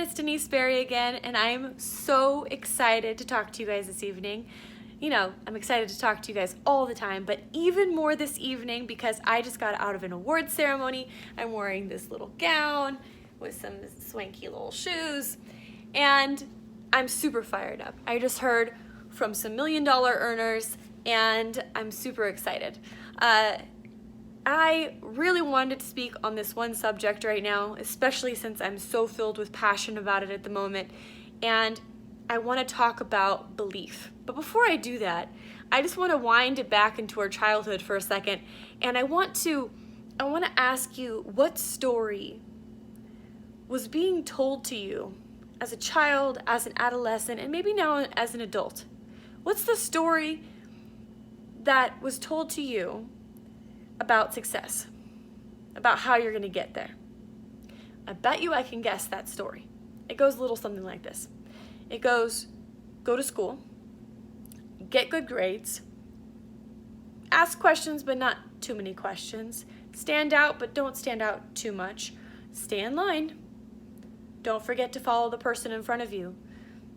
it's Denise Berry again, and I'm so excited to talk to you guys this evening. You know, I'm excited to talk to you guys all the time, but even more this evening because I just got out of an award ceremony. I'm wearing this little gown with some swanky little shoes, and I'm super fired up. I just heard from some $1 million earners, and I'm super excited. I really wanted to speak on this one subject right now, especially since I'm so filled with passion about it at the moment, and I want to talk about belief. But before I do that, I just want to wind it back into our childhood for a second, and I want to ask you, what story was being told to you as a child, as an adolescent, and maybe now as an adult? What's the story that was told to you about success, about how you're going to get there? I bet you I can guess that story. It goes a little something like this. It goes, go to school, get good grades, ask questions but not too many questions, stand out but don't stand out too much, stay in line, don't forget to follow the person in front of you,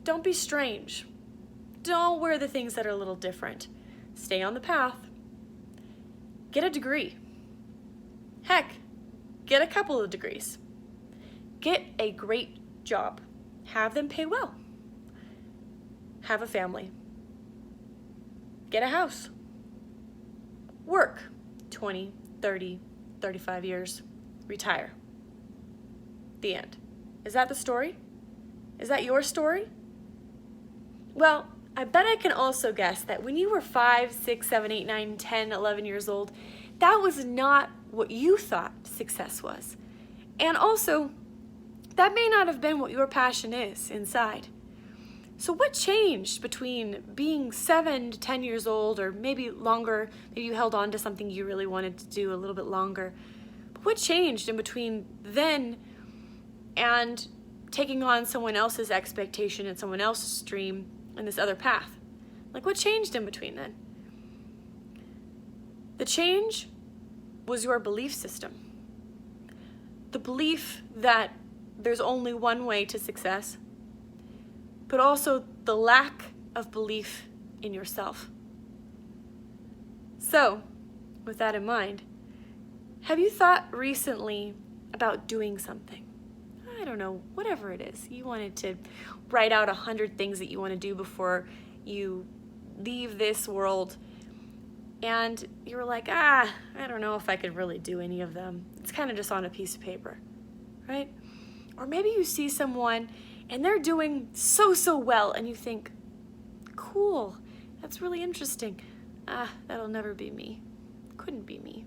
don't be strange, don't wear the things that are a little different, stay on the path, get a degree. Heck, get a couple of degrees. Get a great job. Have them pay well. Have a family. Get a house. Work 20, 30, 35 years. Retire. The end. Is that the story? Is that your story? Well, I bet I can also guess that when you were 5, 6, 7, 8, 9, 10, 11 years old, that was not what you thought success was. And also, that may not have been what your passion is inside. So what changed between being 7 to 10 years old, or maybe longer, maybe you held on to something you really wanted to do a little bit longer, but what changed in between then and taking on someone else's expectation and someone else's dream and this other path? Like, what changed in between then? The change was your belief system. The belief that there's only one way to success, but also the lack of belief in yourself. So, with that in mind, have you thought recently about doing something? I don't know, whatever it is. You wanted to write out 100 things that you want to do before you leave this world, and you were like, I don't know if I could really do any of them. It's kind of just on a piece of paper, right? Or maybe you see someone and they're doing so well, and you think, cool, that's really interesting. That'll never be me. Couldn't be me.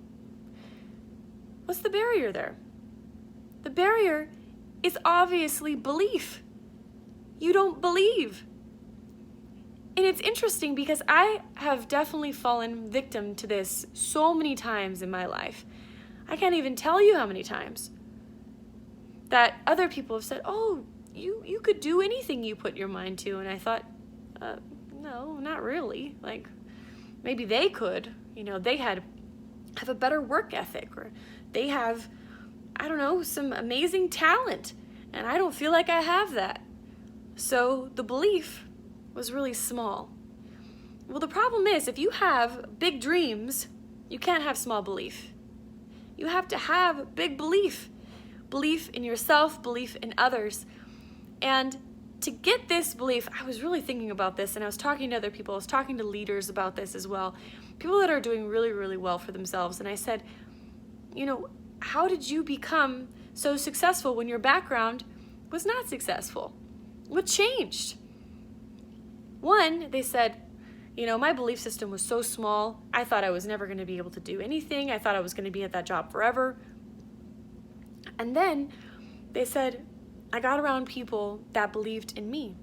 What's the barrier there? The barrier is obviously belief. You don't believe. And it's interesting because I have definitely fallen victim to this so many times in my life. I can't even tell you how many times that other people have said, oh, you could do anything you put your mind to. And I thought, no, not really. Like, maybe they could. You know, they have a better work ethic, or they have, I don't know, some amazing talent, and I don't feel like I have that. So the belief was really small. Well, the problem is, if you have big dreams, you can't have small belief. You have to have big belief. Belief in yourself, belief in others. And to get this belief, I was really thinking about this, and I was talking to other people, I was talking to leaders about this as well, people that are doing really, really well for themselves, and I said, you know, how did you become so successful when your background was not successful? What changed? One, they said, you know, my belief system was so small, I thought I was never going to be able to do anything. I thought I was going to be at that job forever. And then they said, I got around people that believed in me.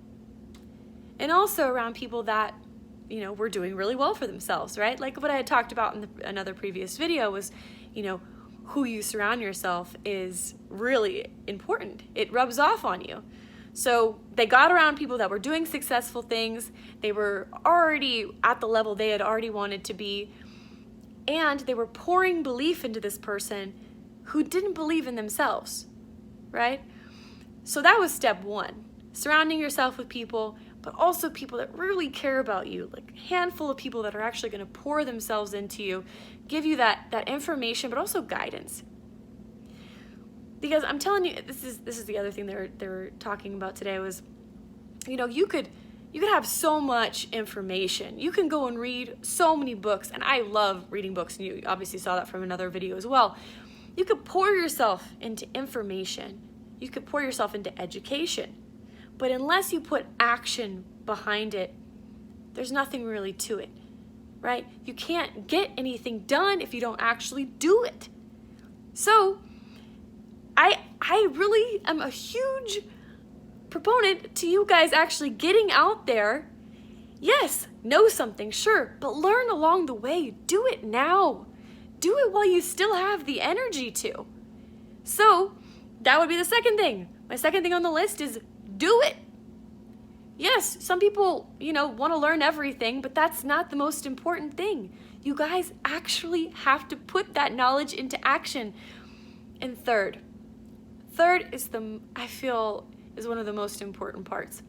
And also around people that, you know, were doing really well for themselves, right? Like what I had talked about in another previous video was, you know, who you surround yourself is really important. It rubs off on you. So they got around people that were doing successful things. They were already at the level they had already wanted to be. And they were pouring belief into this person who didn't believe in themselves, right? So that was step one, surrounding yourself with people, but also people that really care about you, like a handful of people that are actually going to pour themselves into you, give you that information, but also guidance. Because I'm telling you, this is the other thing they were talking about today was, you could have so much information. You can go and read so many books, and I love reading books, and you obviously saw that from another video as well. You could pour yourself into information. You could pour yourself into education. But unless you put action behind it, there's nothing really to it, right? You can't get anything done if you don't actually do it. So I really am a huge proponent to you guys actually getting out there. Yes, know something, sure, but learn along the way. Do it now. Do it while you still have the energy to. So that would be the second thing. My second thing on the list is do it. Yes, some people, want to learn everything, but that's not the most important thing. You guys actually have to put that knowledge into action. And third is I feel is one of the most important parts,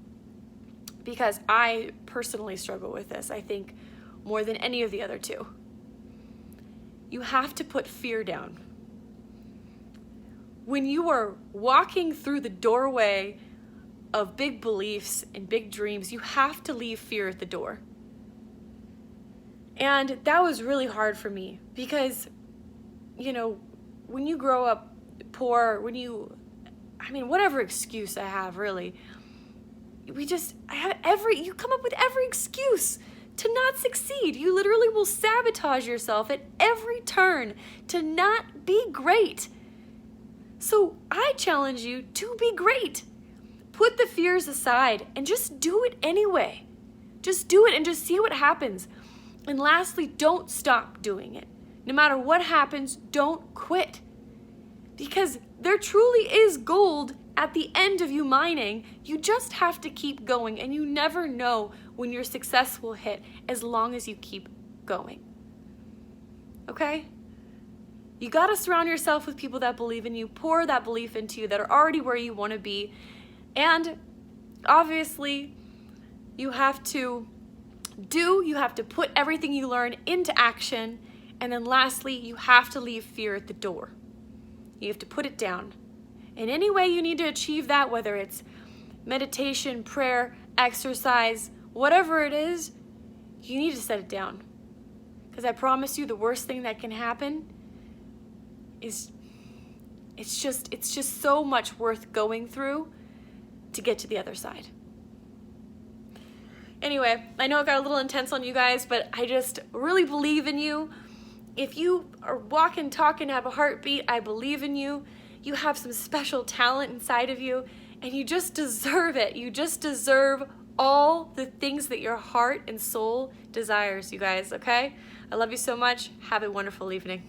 because I personally struggle with this, I think, more than any of the other two. You have to put fear down. When you are walking through the doorway of big beliefs and big dreams, you have to leave fear at the door. And that was really hard for me because, when you grow up poor, whatever excuse I have, really, you come up with every excuse to not succeed. You literally will sabotage yourself at every turn to not be great. So I challenge you to be great. Put the fears aside and just do it anyway. Just do it and just see what happens. And lastly, don't stop doing it. No matter what happens, don't quit. Because there truly is gold at the end of you mining. You just have to keep going, and you never know when your success will hit as long as you keep going. Okay? You got to surround yourself with people that believe in you, pour that belief into you, that are already where you want to be. And obviously, you have to put everything you learn into action. And then lastly, you have to leave fear at the door. You have to put it down. In any way you need to achieve that, whether it's meditation, prayer, exercise, whatever it is, you need to set it down. Because I promise you, the worst thing that can happen is it's just so much worth going through to get to the other side. Anyway, I know it got a little intense on you guys, but I just really believe in you. If you are walking, talking, have a heartbeat, I believe in you. You have some special talent inside of you, and you just deserve it. You just deserve all the things that your heart and soul desires, you guys, okay? I love you so much. Have a wonderful evening.